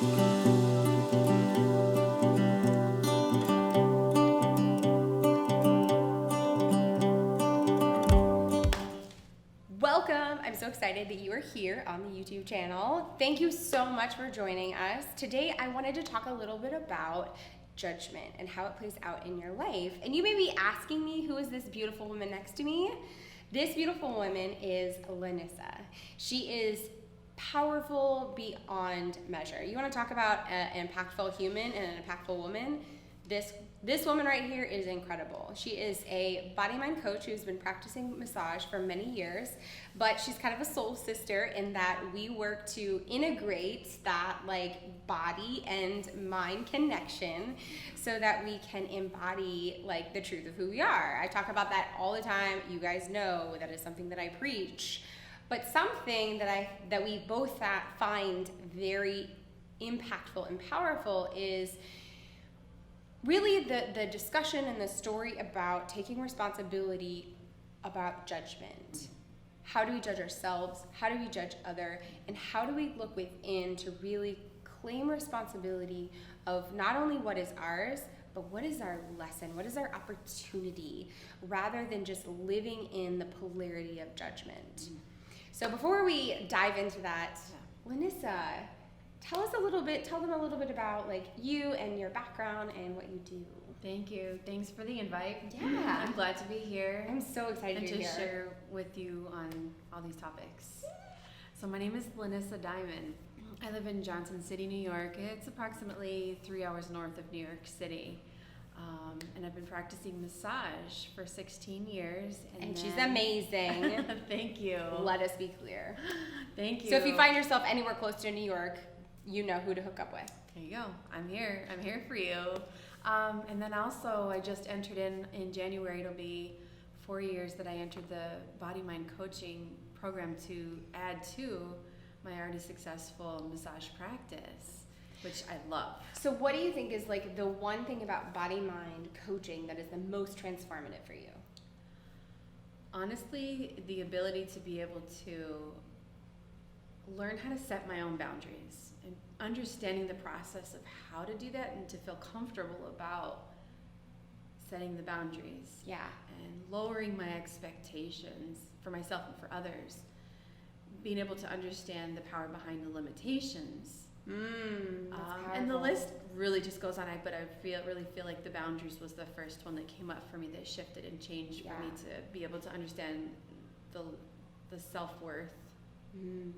Welcome. I'm so excited that you are here on the YouTube channel. Thank you so much for joining us. Today I wanted to talk a little bit about judgment and how it plays out in your life. And you may be asking me, who is this beautiful woman next to me? This beautiful woman is LaNissa. She is powerful beyond measure. You want to talk about an impactful human and an impactful woman? This woman right here is incredible. She is a body-mind coach who's been practicing massage for many years, but she's kind of a soul sister in that we work to integrate that like body and mind connection so that we can embody like the truth of who we are. I talk about that all the time. You guys know that is something that I preach, but something that we both find very impactful and powerful is really the discussion and the story about taking responsibility about judgment. How do we judge ourselves? How do we judge other? And how do we look within to really claim responsibility of not only what is ours, but what is our lesson? What is our opportunity? Rather than just living in the polarity of judgment. So before we dive into that, LaNissa, tell them a little bit about like you and your background and what you do. Thank you. Thanks for the invite. Yeah. I'm glad to be here. I'm so excited and you're to here. share with you on all these topics. So my name is LaNissa Dyman. I live in Johnson City, New York. It's approximately 3 hours north of New York City. And I've been practicing massage for 16 years. And she's amazing. Thank you. Let us be clear. Thank you. So if you find yourself anywhere close to New York, you know who to hook up with. There you go. I'm here. I'm here for you. And then also, I just entered in January. It'll be 4 years that I entered the body-mind coaching program to add to my already successful massage practice, which I love. So what do you think is like the one thing about body-mind coaching that is the most transformative for you? Honestly, the ability to be able to learn how to set my own boundaries and understanding the process of how to do that and to feel comfortable about setting the boundaries. Yeah. And lowering my expectations for myself and for others. Being able to understand the power behind the limitations. And the list really just goes on, but I really feel like the boundaries was the first one that came up for me that shifted and changed for me to be able to understand the self-worth and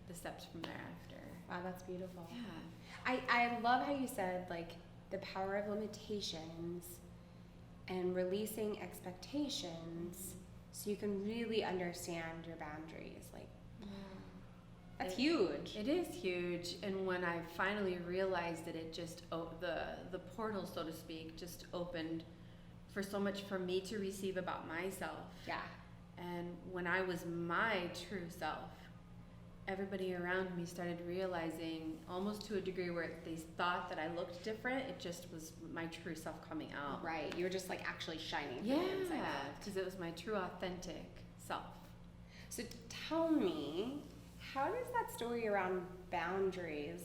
the steps from thereafter. Wow, that's beautiful. Yeah. I love how you said like the power of limitations and releasing expectations so you can really understand your boundaries. Like that's huge. It is huge, and when I finally realized that it just the portal, so to speak, just opened for so much for me to receive about myself. Yeah. And when I was my true self, everybody around me started realizing, almost to a degree where they thought that I looked different. It just was my true self coming out. Right. You were just like actually shining from Yeah, the inside out. because it was my true, authentic self. So tell me, how does that story around boundaries,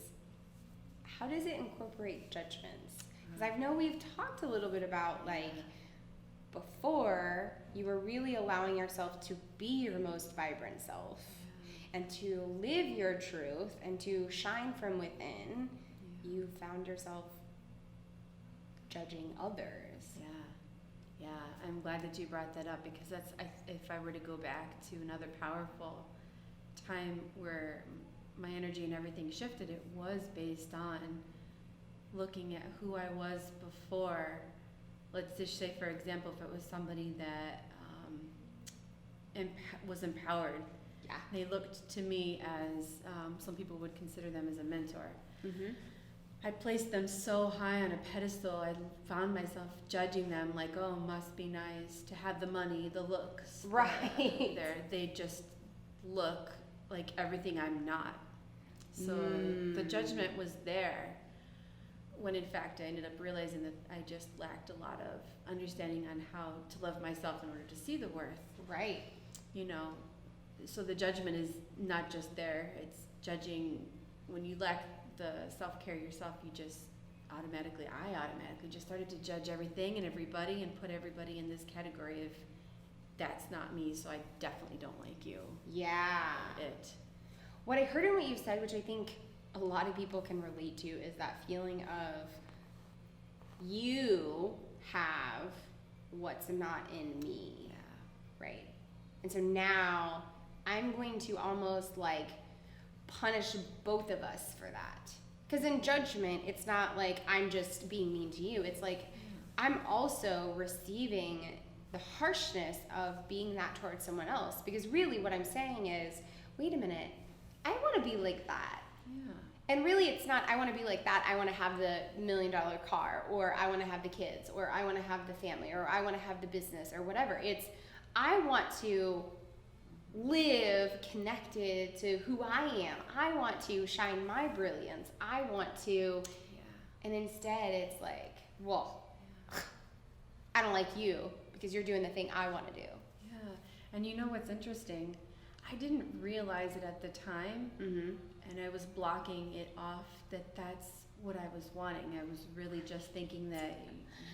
how does it incorporate judgments? Because I know we've talked a little bit about like before you were really allowing yourself to be your most vibrant self and to live your truth and to shine from within. You found yourself judging others. Yeah, I'm glad that you brought that up, because that's, if I were to go back to another powerful time where my energy and everything shifted, it was based on looking at who I was before. Let's just say, for example, if it was somebody that was empowered. Yeah. They looked to me as, some people would consider them as a mentor. Mm-hmm. I placed them so high on a pedestal, I found myself judging them like, oh, must be nice to have the money, the looks. Right. They just look like everything I'm not. So the judgment was there, when in fact I ended up realizing that I just lacked a lot of understanding on how to love myself in order to see the worth. Right. You know, so the judgment is not just there, it's judging when you lack the self-care yourself, I automatically just started to judge everything and everybody and put everybody in this category of that's not me, so I definitely don't like you. Yeah. What I heard in what you said, which I think a lot of people can relate to, is that feeling of you have what's not in me. Yeah. Right? And so now I'm going to almost like punish both of us for that. Because in judgment, it's not like I'm just being mean to you. It's like I'm also receiving the harshness of being that towards someone else. Because really what I'm saying is, wait a minute, I want to be like that. Yeah. And really it's not, I want to be like that, I want to have the $1 million car, or I want to have the kids, or I want to have the family, or I want to have the business, or whatever. It's, I want to live connected to who I am. I want to shine my brilliance. I want to, and instead it's like, well, I don't like you because you're doing the thing I want to do. Yeah, and you know what's interesting? I didn't realize it at the time, and I was blocking it off that that's what I was wanting. I was really just thinking that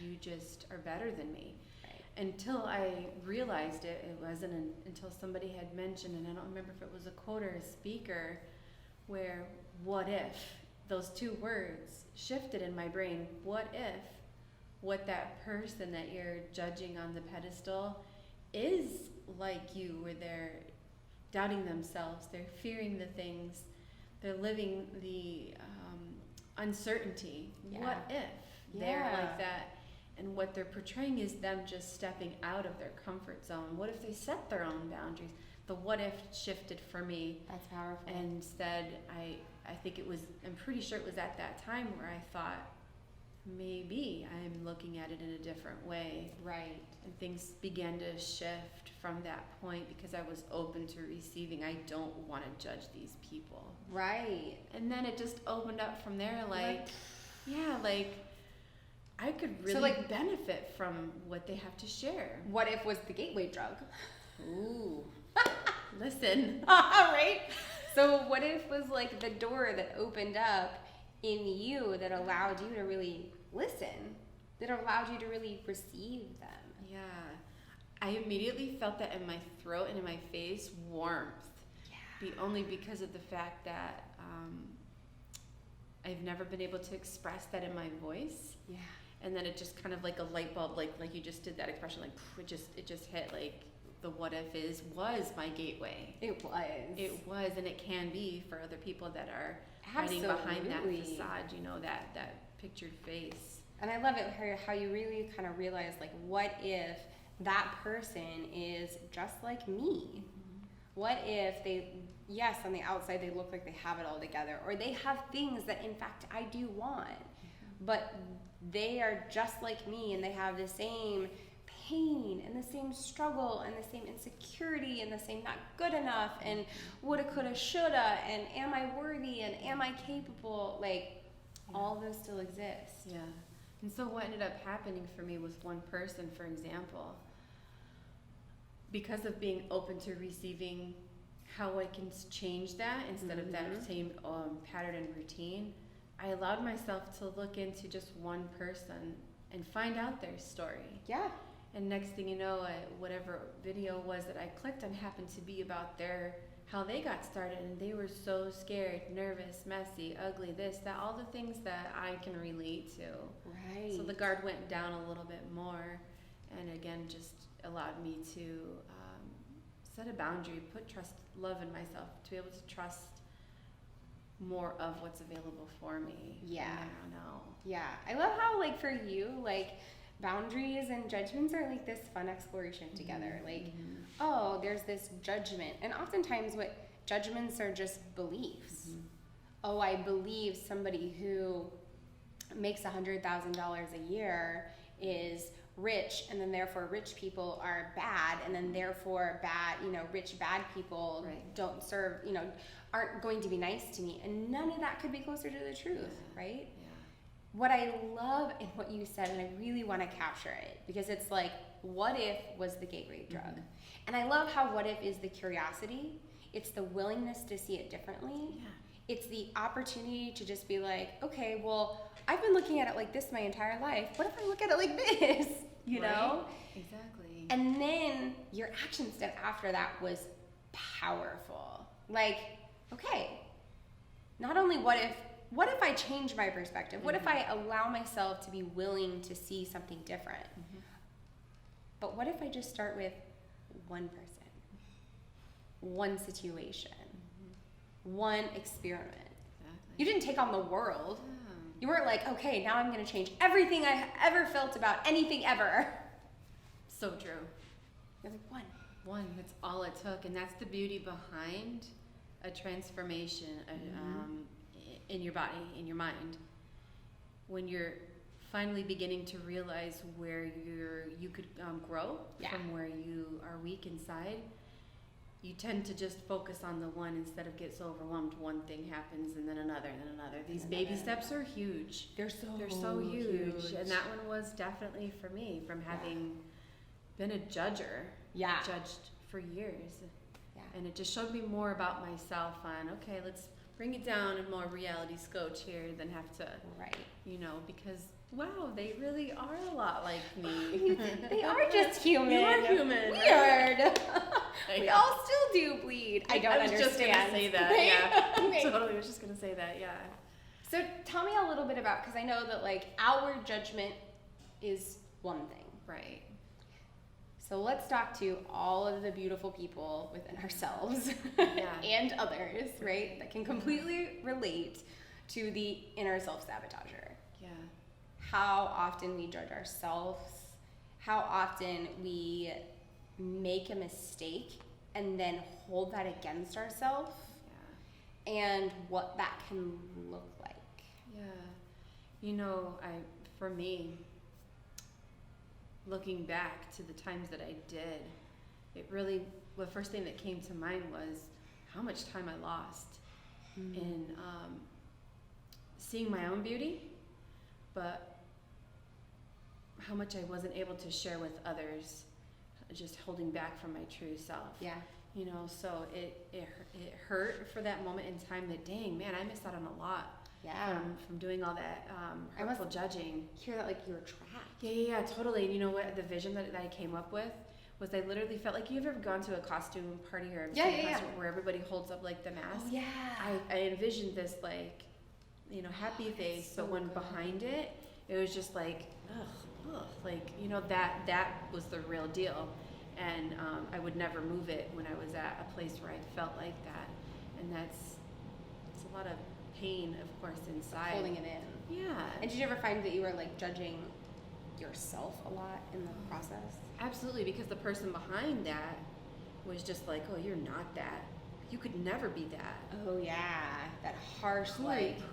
you just are better than me. Until I realized it, it wasn't until somebody had mentioned, and I don't remember if it was a quote or a speaker, where what if, those two words shifted in my brain. What if what that person that you're judging on the pedestal is like you, where they're doubting themselves, they're fearing the things, they're living the uncertainty. Yeah. What if they're like that? And what they're portraying is them just stepping out of their comfort zone. What if they set their own boundaries? The what if shifted for me. That's powerful. And instead, I think it was, I'm pretty sure it was at that time where I thought, maybe I'm looking at it in a different way. Right. And things began to shift from that point because I was open to receiving. I don't want to judge these people. Right. And then it just opened up from there, like I could really benefit from what they have to share. What if was the gateway drug? Ooh. Listen. Right? So what if was like the door that opened up in you that allowed you to really listen, that allowed you to really receive them? Yeah. I immediately felt that in my throat and in my face, warmth. Yeah. Only because of the fact that I've never been able to express that in my voice. Yeah. And then it just kind of like a light bulb, like you just did that expression, like it just hit, like the what if was my gateway. It was, and it can be for other people that are hiding behind that facade, that pictured face. And I love it how you really kind of realize, like, what if that person is just like me? Mm-hmm. What if yes, on the outside they look like they have it all together, or they have things that in fact I do want, but they are just like me and they have the same pain and the same struggle and the same insecurity and the same not good enough and woulda, coulda, shoulda, and am I worthy and am I capable? Like, all those still exist. Yeah. And so what ended up happening for me was one person, for example, because of being open to receiving how I can change that instead of that same pattern and routine, I allowed myself to look into just one person and find out their story. Yeah. And next thing you know, whatever video was that I clicked on happened to be about how they got started, and they were so scared, nervous, messy, ugly, this, that, all the things that I can relate to. Right. So the guard went down a little bit more, and again, just allowed me to set a boundary, put love in myself, to be able to trust more of what's available for me. Yeah. I don't know. Yeah. I love how, like, for you, like, boundaries and judgments are like this fun exploration together. Like, oh, there's this judgment. And oftentimes what judgments are just beliefs. Oh, I believe somebody who makes $100,000 a year is rich, and then therefore rich people are bad, and then therefore rich bad people don't serve, aren't going to be nice to me. And none of that could be closer to the truth, right? Yeah. What I love in what you said, and I really want to capture it, because it's like, what if was the gateway drug? And I love how what if is the curiosity. It's the willingness to see it differently. Yeah. it's the opportunity to just be like, okay, well, I've been looking at it like this my entire life. What if I look at it like this? You know? Exactly. And then your action step after that was powerful. Like, okay, not only what if I change my perspective? What if I allow myself to be willing to see something different? But what if I just start with one person, one situation, one experiment? Exactly. You didn't take on the world. Yeah. You weren't like, okay, now I'm going to change everything I ever felt about anything ever. So true. You're like, one. One, that's all it took. And that's the beauty behind a transformation in your body, in your mind. When you're finally beginning to realize where you could grow from where you are weak inside, you tend to just focus on the one instead of get so overwhelmed. One thing happens and then another and then another. These baby steps are huge. They're so huge. And that one was definitely for me, from having been a judger, judged for years. Yeah. And it just showed me more about myself on, okay, let's bring it down in more reality scotch here than have to, because, wow, they really are a lot like me. They are just human. You are human. Weird. We all still do bleed. I don't understand. I was just going to say that, yeah. Okay. Totally, I was just going to say that, yeah. So tell me a little bit about, because I know that, like, our judgment is one thing. Right. So let's talk to all of the beautiful people within ourselves and others, right, that can completely relate to the inner self-sabotager. Yeah. How often we judge ourselves, how often we make a mistake and then hold that against ourselves, and what that can look like. Yeah. For me, looking back to the times that I did, the first thing that came to mind was how much time I lost in seeing my own beauty, but how much I wasn't able to share with others, just holding back from my true self. Yeah. So it hurt for that moment in time that, dang, man, I missed out on a lot. Yeah. From doing all that hurtful judging. Hear that like you were trapped. Yeah, totally. And you know what? The vision that I came up with was, I literally felt like, you've ever gone to a costume party or costume where everybody holds up like the mask? Oh, yeah. I envisioned this like, happy face, but when behind it, it was just like, ugh, like, that was the real deal. And I would never move it when I was at a place where I felt like that. And it's a lot of pain, of course, inside. Holding it in. Yeah. And did you ever find that you were like judging yourself a lot in the process? Absolutely, because the person behind that was just like, oh, you're not that. You could never be that. Oh yeah, that harsh Who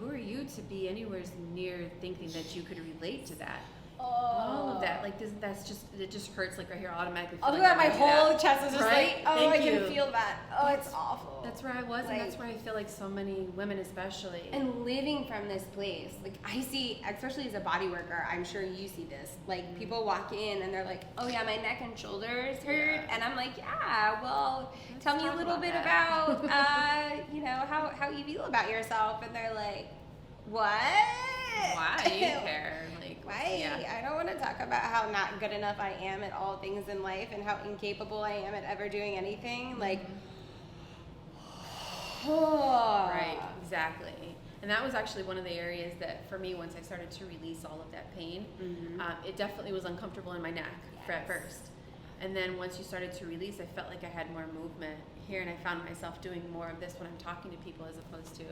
are you to be anywhere near thinking that you could relate to that? Oh. All of that, like it just hurts, like right here, automatically. Oh my god, my whole chest is just like, oh, I can feel that. Oh, it's awful. That's where I was, and that's where I feel like so many women especially. And living from this place, like I see, especially as a body worker, I'm sure you see this, like people walk in and they're like, oh yeah, my neck and shoulders hurt. And I'm like, yeah, well, tell me a little bit about, how you feel about yourself. And they're like, what? Why do you care? Like, why? Yeah. I don't want to talk about how not good enough I am at all things in life and how incapable I am at ever doing anything. Like, right, exactly. And that was actually one of the areas that, for me, once I started to release all of that pain, it definitely was uncomfortable in my neck at first. And then once you started to release, I felt like I had more movement here, and I found myself doing more of this when I'm talking to people as opposed to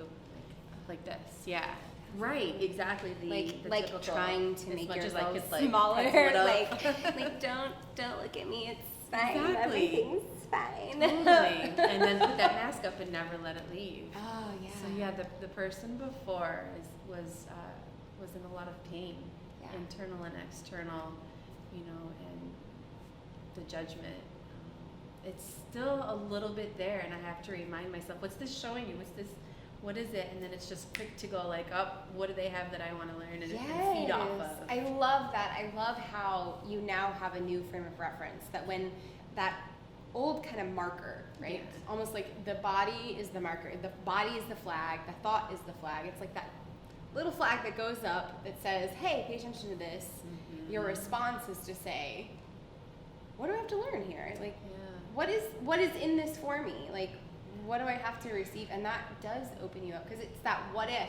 like this. Yeah. Right, exactly. The typical, trying to make yourself like, smaller. like don't look at me. It's fine. Exactly. Everything's fine. Totally. And then put that mask up and never let it leave. Oh yeah. So yeah, the person before was in a lot of pain, internal and external, and the judgment. It's still a little bit there, and I have to remind myself, what's this showing you? What is it? And then it's just quick to go like, what do they have that I want to learn and feed off of? I love that. I love how you now have a new frame of reference, that when that old kind of marker, right? Yeah. It's almost like the body is the marker, the body is the flag, the thought is the flag. It's like that little flag that goes up that says, hey, pay attention to this. Mm-hmm. Your response is to say, what do I have to learn here? Like, what is in this for me? Like, what do I have to receive? And that does open you up, because it's that what if.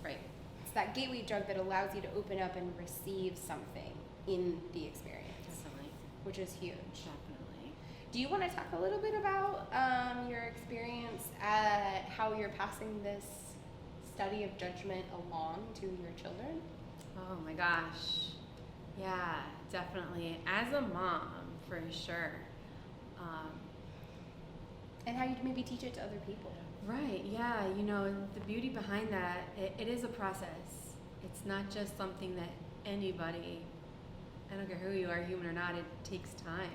Right. It's that gateway drug that allows you to open up and receive something in the experience. Definitely. Which is huge. Definitely. Do you want to talk a little bit about your experience at how you're passing this study of judgment along to your children? Oh my gosh. Yeah, definitely. As a mom, for sure. And how you can maybe teach it to other people. Right, yeah. You know, the beauty behind that, it is a process. It's not just something that anybody, I don't care who you are, human or not, it takes time.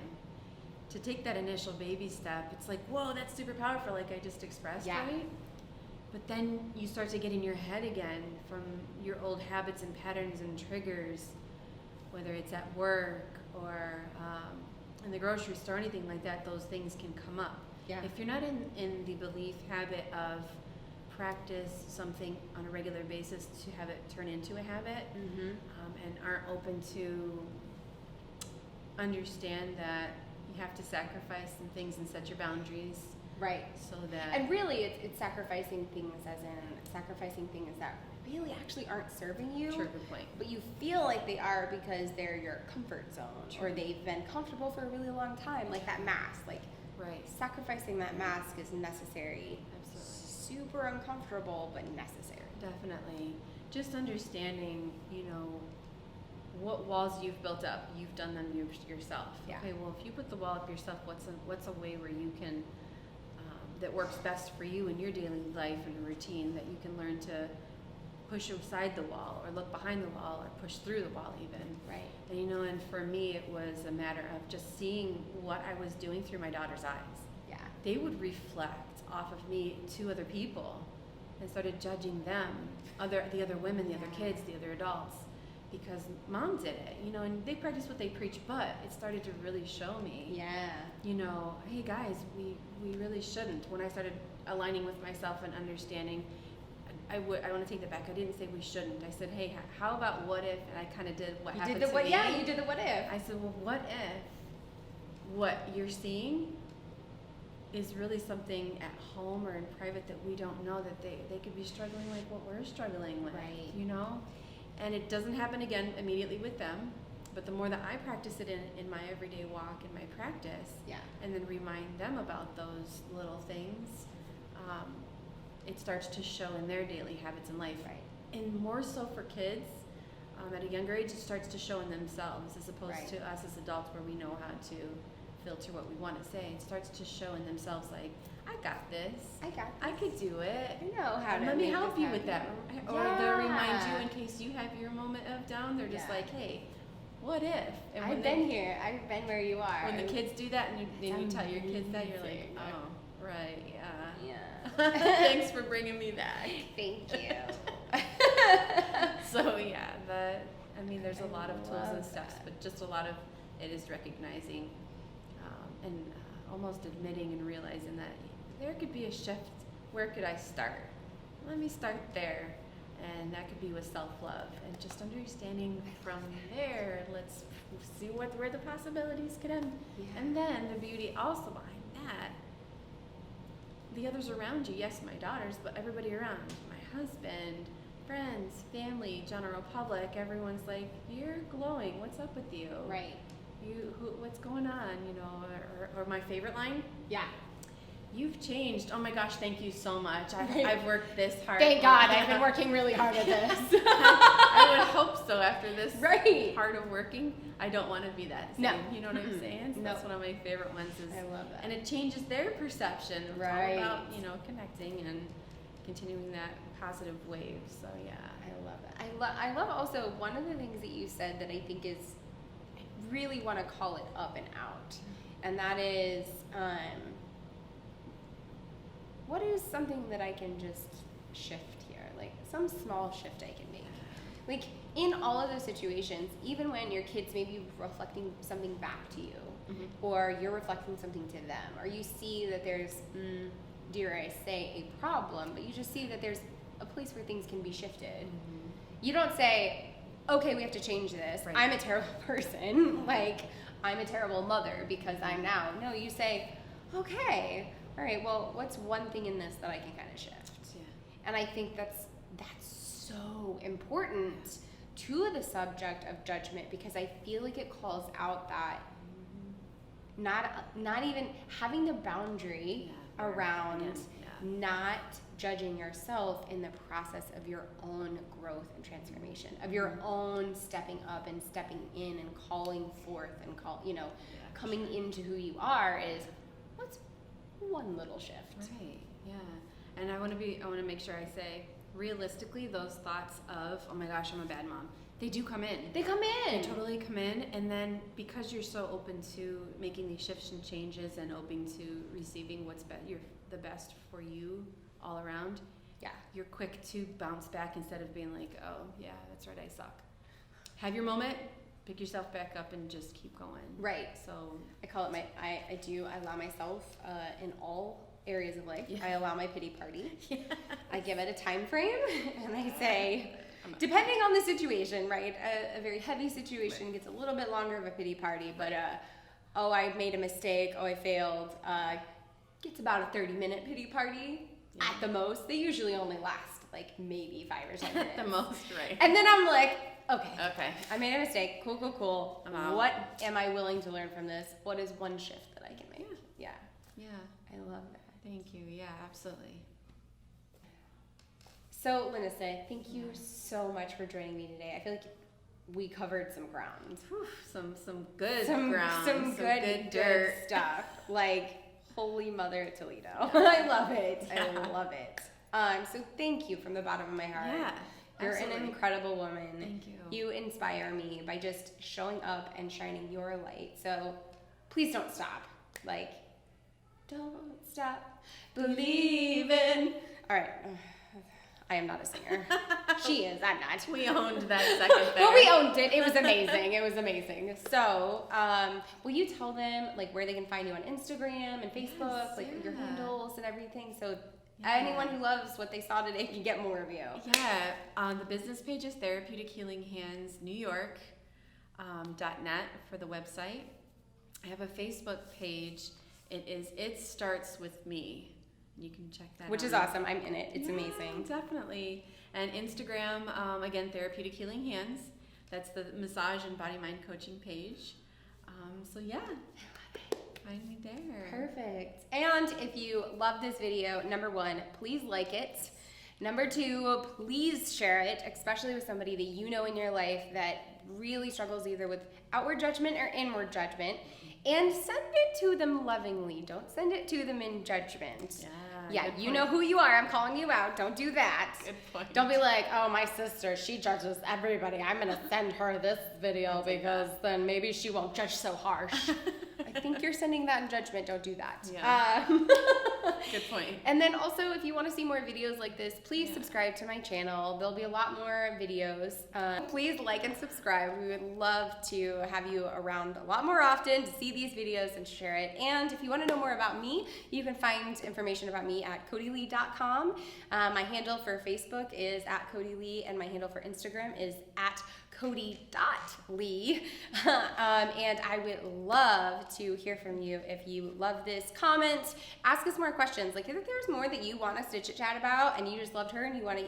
To take that initial baby step, it's like, whoa, that's super powerful, like I just expressed, right? But then you start to get in your head again from your old habits and patterns and triggers, whether it's at work or in the grocery store, anything like that, those things can come up. Yeah. If you're not in the belief habit of practice something on a regular basis to have it turn into a habit, and aren't open to understand that you have to sacrifice some things and set your boundaries. Right. So that. And really, it's sacrificing things, as in sacrificing things that really actually aren't serving you. True, good point. But you feel like they are because they're your comfort zone, True. or they've been comfortable for a really long time, like that mask. Like, right. sacrificing that mask is necessary. Absolutely. Super uncomfortable, but necessary. Definitely. Just understanding, you know, what walls you've built up. You've done them yourself. Yeah. Okay, well, if you put the wall up yourself, what's a way where you can, that works best for you in your daily life and routine, that you can learn to push aside the wall or look behind the wall or push through the wall even. Right. And you know, and for me, it was a matter of just seeing what I was doing through my daughter's eyes. Yeah. They would reflect off of me to other people, and started judging them, the other women, the other kids, the other adults, because mom did it, you know, and they practice what they preach, but it started to really show me, Yeah. you know, hey guys, we really shouldn't. When I started aligning with myself and understanding, I want to take that back. I didn't say we shouldn't. I said, hey, how about what if? And I kind of did what happened to me. Yeah, you did the what if. I said, well, what if what you're seeing is really something at home or in private that we don't know, that they could be struggling like what we're struggling with, Right. you know? And it doesn't happen again immediately with them, but the more that I practice it in my everyday walk and my practice, Yeah. and then remind them about those little things, it starts to show in their daily habits in life. Right. And more so for kids, at a younger age, it starts to show in themselves, as opposed to us as adults, where we know how to filter what we want to say. It starts to show in themselves, like, I got this. I could do it. I know how to. Let me make help this you with that. happen. Or they'll remind you in case you have your moment of down. They're just Yeah. like, hey, what if? And when I've been here. I've been where you are. When the kids do that, and then you tell your kids that, you're like, Amazing. oh, right, yeah. Yeah. Thanks for bringing me back. Thank you. So yeah, there's a lot of tools and love steps, that. but just a lot of it is recognizing and almost admitting and realizing that there could be a shift. Where could I start? Let me start there, and that could be with self-love, and just understanding from there. Let's see where the possibilities could end, and then the beauty also behind that. The others around you, yes, my daughters, but everybody around, my husband, friends, family, general public, everyone's like, you're glowing. What's up with you? Right. What's going on? You know, or my favorite line, Yeah. you've changed. Oh my gosh, thank you so much. I've worked this hard. Thank God, I've been working really hard at this. I would hope so after this Right. part of working. I don't want to be that same. No. You know what I'm saying? So No. that's one of my favorite ones. I love that. And it changes their perception. It's Right. all about, you know, connecting and continuing that positive wave. So yeah. I love it. I love also one of the things that you said that I think is, I really want to call it up and out, and that is, what is something that I can just shift here? Like some small shift I can make. Like in all of those situations, even when your kids may be reflecting something back to you, or you're reflecting something to them, or you see that there's, dare I say, a problem, but you just see that there's a place where things can be shifted. You don't say, okay, we have to change this. Right. I'm a terrible person. Like, I'm a terrible mother because I'm now. No, you say, okay, all right, well, what's one thing in this that I can kind of shift? Yeah. And I think that's so important to the subject of judgment, because I feel like it calls out that not even having the boundary around not judging yourself in the process of your own growth and transformation, of your own stepping up and stepping in and calling forth and coming into who you are is what's one little shift. Right. Yeah. And I want to make sure I say, realistically, those thoughts of, oh my gosh, I'm a bad mom, they do come in. They come in. They totally come in. And then because you're so open to making these shifts and changes and open to receiving what's the best for you all around, you're quick to bounce back instead of being like, oh yeah, that's right, I suck. Have your moment, pick yourself back up, and just keep going. Right. So I call it I allow myself in all areas of life. I allow my pity party. I give it a time frame, and I say, depending on the situation, right? A very heavy situation gets a little bit longer of a pity party, but oh, I made a mistake, oh, I failed, gets about a 30-minute pity party at the most. They usually only last like maybe 5 or 10 minutes. the most, right? And then I'm like, okay, I made a mistake, cool. I'm out. What am I willing to learn from this? What is one shift that I can make? Yeah. I love that. Thank you. Yeah, absolutely. So, LaNissa, thank you so much for joining me today. I feel like we covered some ground. Whew, some good ground. Some good dirt stuff. Like, holy mother Toledo. I love it. I love it. So thank you from the bottom of my heart. Yeah, You're absolutely. an incredible woman. Thank you. You inspire me by just showing up and shining your light. So please don't stop. Like, don't stop believing. All right. I am not a singer. She is. I'm not. We owned that second there. Well, we owned it. It was amazing. It was amazing. So, will you tell them like where they can find you on Instagram and Facebook, like your handles and everything? So anyone who loves what they saw today can get more of you. Yeah. The business page is Therapeutic Healing Hands New York .net for the website. I have a Facebook page. It starts with me. You can check that out. Which is awesome. I'm in it. It's amazing. Definitely. And Instagram, again, Therapeutic Healing Hands. That's the massage and body mind coaching page. So yeah, find me there. Perfect. And if you love this video, number 1, please like it. Number 2, please share it, especially with somebody that you know in your life that really struggles either with outward judgment or inward judgment. And send it to them lovingly. Don't send it to them in judgment. Yeah, you know who you are. I'm calling you out. Don't do that. Good point. Don't be like, oh, my sister, she judges everybody. I'm going to send her this video because then maybe she won't judge so harsh. I think you're sending that in judgment. Don't do that. Yeah. Good point. And then also, if you want to see more videos like this, please subscribe to my channel. There'll be a lot more videos. Please like and subscribe. We would love to have you around a lot more often to see these videos and share it. And if you want to know more about me, you can find information about me at codylee.com. My handle for Facebook is @CodyLee, and my handle for Instagram is @Cody.Lee. And I would love to hear from you. If you love this, comment, ask us more questions. Like, if there's more that you want us to chit chat about and you just loved her and you want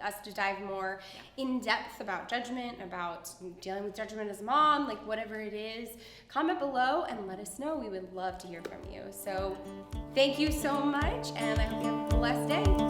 us to dive more in depth about judgment, about dealing with judgment as a mom, like whatever it is, comment below and let us know. We would love to hear from you. So thank you so much, and I hope you have a blessed day.